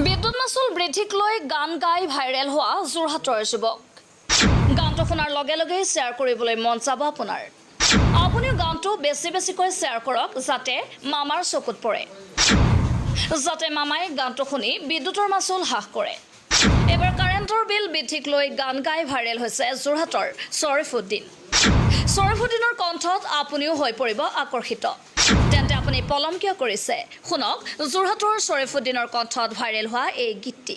বিদ্যুৎ মাচুল বৃদ্ধিক লৈ গান গাই ভাইৰেল হোৱা যোৰহাটৰ যুৱক। গানটো শুনাৰ লগে লগে শ্বেয়াৰ কৰিবলৈ মন যাব আপোনাৰ। আপুনিও গানটো বেছিকৈ শ্বেয়াৰ কৰক যাতে মামাৰ চকুত পৰে, যাতে মামাই গানটো শুনি বিদ্যুতৰ মাচুল হ্ৰাস কৰে। এবাৰ কাৰেণ্টৰ বিল বৃদ্ধিক লৈ গান গাই ভাইৰেল হৈছে যোৰহাটৰ শ্বৰীফুদ্দিন। শ্বৰীফুদ্দিনৰ কণ্ঠত আপুনিও হৈ পৰিব আকৰ্ষিত। তেন্তে আপুনি পলম কিয় কৰিছে? শুনক যোৰহাটৰ শ্বৰীফুদ্দিনৰ কণ্ঠত ভাইৰেল হোৱা এই গীতটি।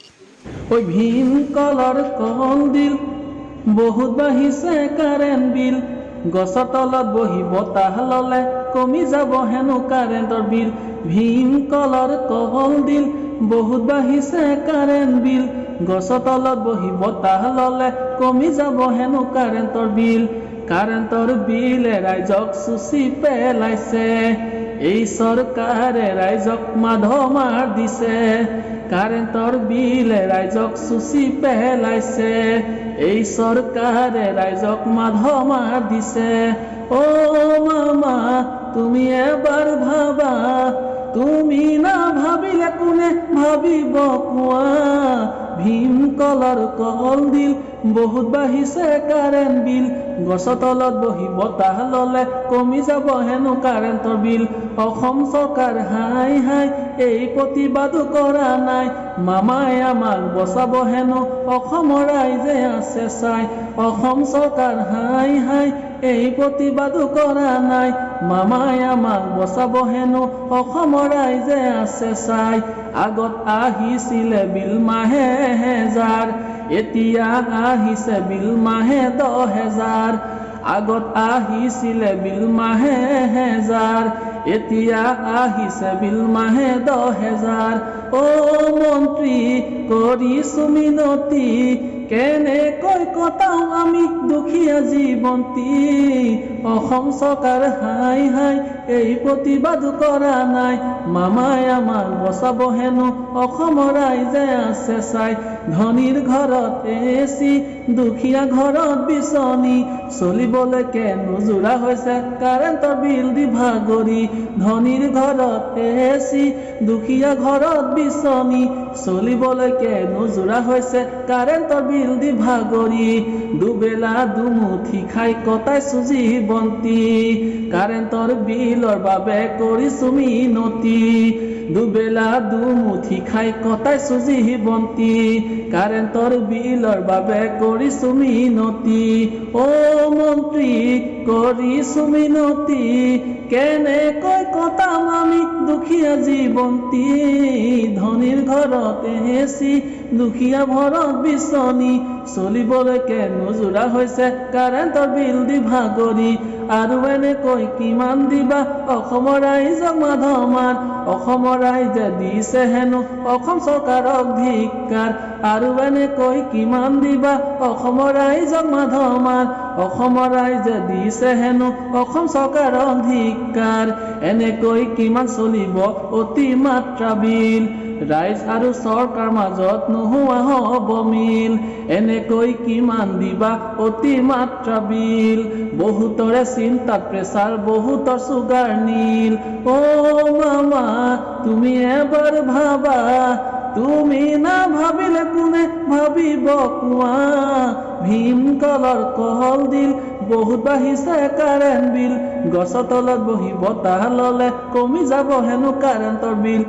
ওই ভীম কলৰ কলডিল বহুত বাঢ়িছে কাৰেণ্ট বিল, গছৰ তলত বহি বতাহ ললে কমি যাব হেনো কাৰেণ্টৰ বিল। ভীম কলৰ কলডিল বহুত বাঢ়িছে কাৰেণ্ট বিল, গছৰ তলত বহি বতাহ ললে কমি যাব হেনো কাৰেণ্টৰ বিল। কাৰেণ্টৰ বিলে ৰাইজক চুচি পেলাইছে, এই চৰকাৰে ৰাইজক মাধমাৰ দিছে। কাৰেণ্টৰ বিলে ৰাইজক চুচি পেলাইছে, এই চৰকাৰে ৰাইজক মাধমাৰ দিছে। অ মামা তুমি এবাৰ ভাবা, তুমি না ভাবিলে কোনে ভাবিব কোৱা? ভীম কলৰ কলডিল বহুত বাঢ়িছে কাৰেণ্ট বিল, গছৰ তলত বহি বতাহ ললে কমি যাব হেনো কাৰেণ্টৰ বিল। অসম চৰকাৰ হাই হাই এই প্ৰতিবাদো কৰা নাই, মামাই আমাক বচাব হেনো অসমৰ ৰাইজে আছে চাই। অসম চৰকাৰ হাই হাই এই প্ৰতিবাদো কৰা নাই, মামাই আমাক বচাব হেনো অসমৰ ৰাইজে আছে চাই। আগত আহিছিলে বিল মাহে হেজাৰ, এতিয়া আহিছে বিল মাহে 10,000। আগত আহিছিলে বিল মাহে হেজাৰ, এতিয়া আহিছে বিল মাহে 10,000। অ মন্ত্ৰী কৰিছো মিনতি, কেনেকৈ কটাও আমি দুখীয়া জীৱন্তী। অসম চৰকাৰ হাই হাই এই প্ৰতিবাদ কৰা নাই, মামাই আমাক বচাব হেনো অসমৰ ৰাইজে আছে চাই। ধনীৰ ঘৰত এচি, দুখীয়া ঘৰত বিচনী, চলিবলৈকে নোজোৰা হৈছে কাৰেণ্টৰ বিল দি ভাগৰি। ধনীৰ ঘৰত এচি, দুখীয়া ঘৰত বিচনী, চলিবলৈকে নোজোৰা হৈছে কাৰেণ্টৰ বিল দি ভাগৰি। দুবেলা দুমুঠি খাই কটাইছো জীৱন্তী, কাৰেণ্টৰ বিলৰ বাবে কৰিছো মিনতি। দুবেলা দুমুঠি খাই কটাইছো জীৱন্তী, কাৰেণ্টৰ বিলৰ বাবে কৰিছো মিনতি। অ মন্ত্ৰী কৰিছো মিনতি, কেনেকৈ কটাম আমি দুখীয়া জীৱন্তী। ধনীৰ ঘৰত এচি, দুখীয়া ঘৰত বিচনী, চলিবলৈকে নোজোৰা হৈছে কাৰেণ্টৰ বিল দি ভাগৰি। আৰু এনেকৈ কিমান দিবা অসমৰ ৰাইজক মাধমাৰ? অসমৰ ৰাইজে দিছে হেনো অসম চৰকাৰক ধিক্কাৰ। আৰু এনেকৈ কিমান দিবা অসমৰ ৰাইজক মাধমাৰ? অসমৰ ৰাইজে দিছে হেনো অসম চৰকাৰক ধিক্কাৰ। এনেকৈ কিমান চলিব অতিমাত্ৰা বিল? ৰাইজ আৰু চৰকাৰ মাজত নোহোৱা হ'ব মিল। এনেকৈ কিমান দিবা অতিমাত্ৰা বিল? বহুতৰে চিন্তাত প্ৰেছাৰ, বহুতৰ চুগাৰ নীল। অ মামা তুমি এবাৰ ভাবা, তুমি না ভাবিলে কোনে ভাবিব কোৱা? ভীম কলৰ কলডিল বহুত বাঢ়িছে কাৰেণ্ট বিল, গছৰ তলত বহি বতাহ ললে কমি যাব হেনো কাৰেণ্টৰ বিল।